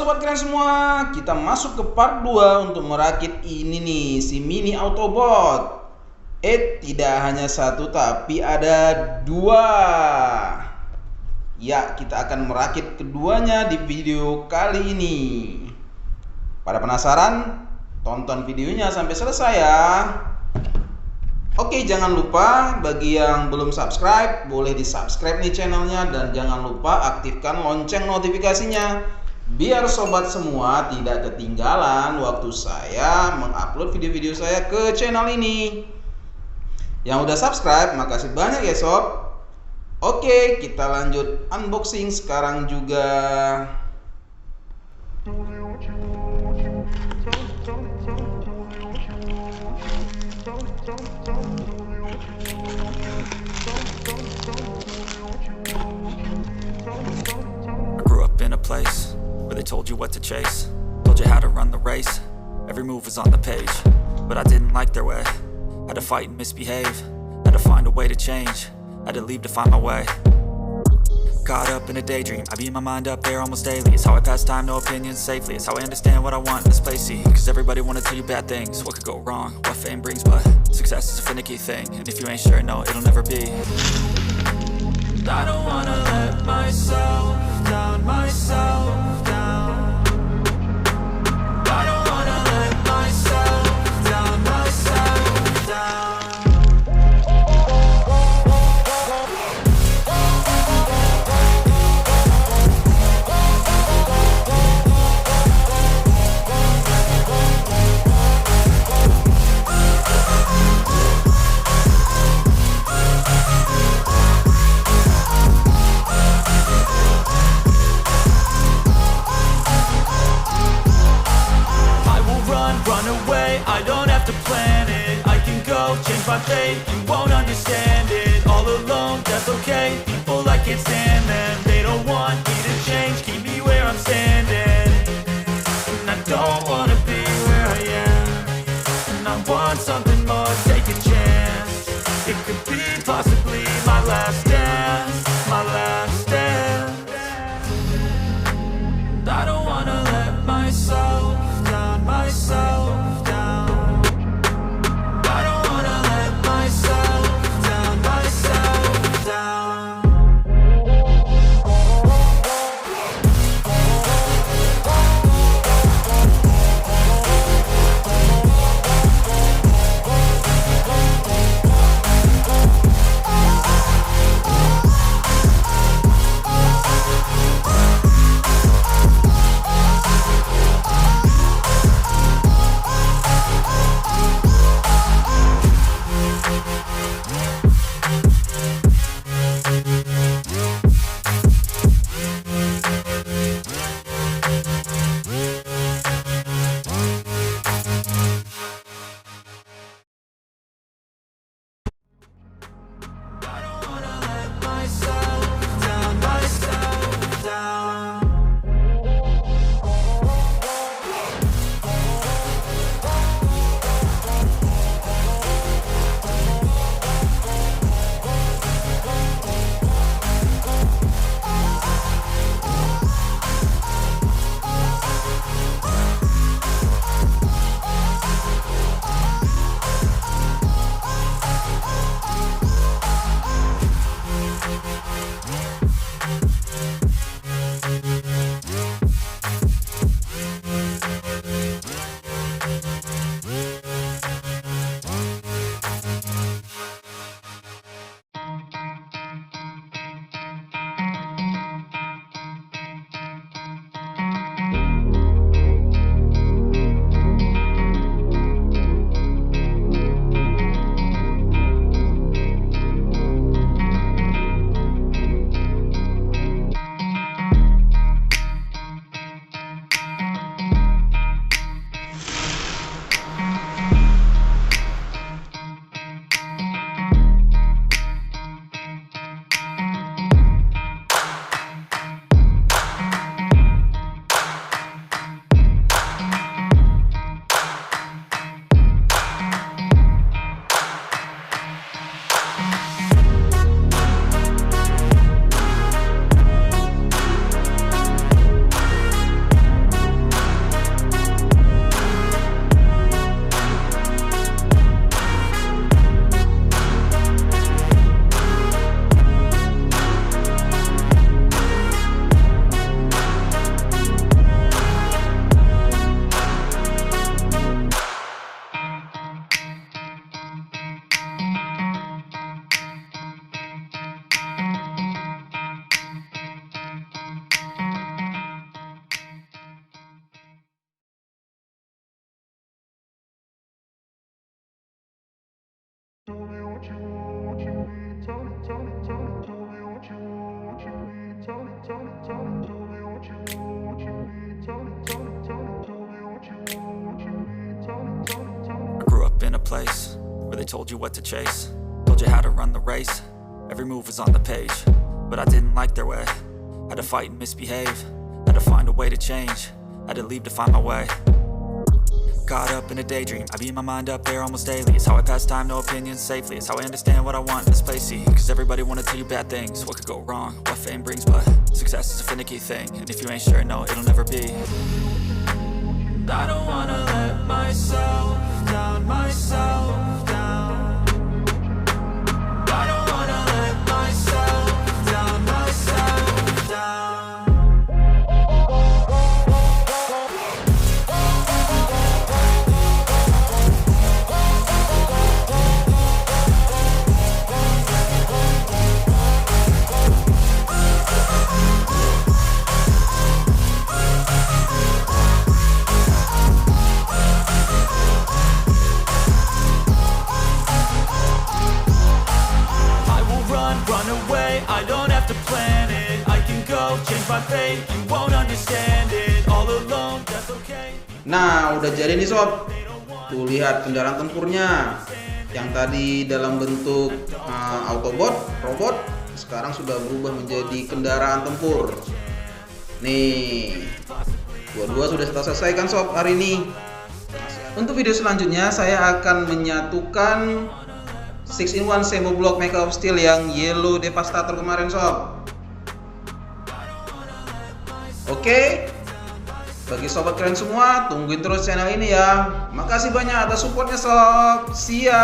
sobat keren semua, kita masuk ke part 2 untuk merakit ini nih, si mini Autobot. Tidak hanya satu tapi ada 2. Ya, kita akan merakit keduanya di video kali ini. Pada penasaran? Tonton videonya sampai selesai ya. Oke, jangan lupa bagi yang belum subscribe, boleh di subscribe nih channelnya. Dan jangan lupa aktifkan lonceng notifikasinya, biar sobat semua tidak ketinggalan waktu saya mengupload video-video saya ke channel ini. Yang udah subscribe, makasih banyak ya sob. Oke, kita lanjut unboxing sekarang juga. Place where they told you what to chase, told you how to run the race. Every move was on the page, but I didn't like their way. Had to fight and misbehave, had to find a way to change, had to leave to find my way. Caught up in a daydream, I beat my mind up there almost daily. It's how I pass time, no opinions safely. It's how I understand what I want in this place, see. Cause everybody wanna tell you bad things, what could go wrong, what fame brings. But success is a finicky thing, and if you ain't sure, no, it'll never be. I don't wanna let myself down, myself down. I don't wanna let myself down, myself down. Run away, I don't have to plan it. I can go, change my fate, you won't understand it. All alone, that's okay, people I can't stand them. They don't want me to change, keep me where I'm standing. And I don't wanna be where I am, and I want something more, take a chance. It could be possibly my last dance, my last dance. And I don't wanna let myself down, myself down. I don't wanna let myself down, myself down. I grew up in a place where they told you what to chase, told you how to run the race. Every move was on the page, but I didn't like their way. Had to fight and misbehave, had to find a way to change, had to leave to find my way. Caught up in a daydream, I beat my mind up there almost daily. It's how I pass time, no opinions safely. It's how I understand what I want in this place, see. Cause everybody wanna tell you bad things, what could go wrong, what fame brings. But success is a finicky thing, and if you ain't sure, no, it'll never be. I don't wanna let myself down, myself down. I don't wanna let myself down, myself down. Run away, I don't have to plan it. I can go, change my fate. You won't understand it. All alone, that's okay. Nah, udah jadi nih sob. Tuh lihat kendaraan tempurnya. Yang tadi dalam bentuk Autobot, robot, sekarang sudah berubah menjadi kendaraan tempur. Nih, dua-dua sudah kita selesaikan sob hari ini. Untuk video selanjutnya saya akan menyatukan 6-in-1 Semo Block Mecha of Steel yang Yellow Devastator kemarin sob. Oke, bagi sobat keren semua, tungguin terus channel ini ya. Makasih banyak atas supportnya sob. See ya.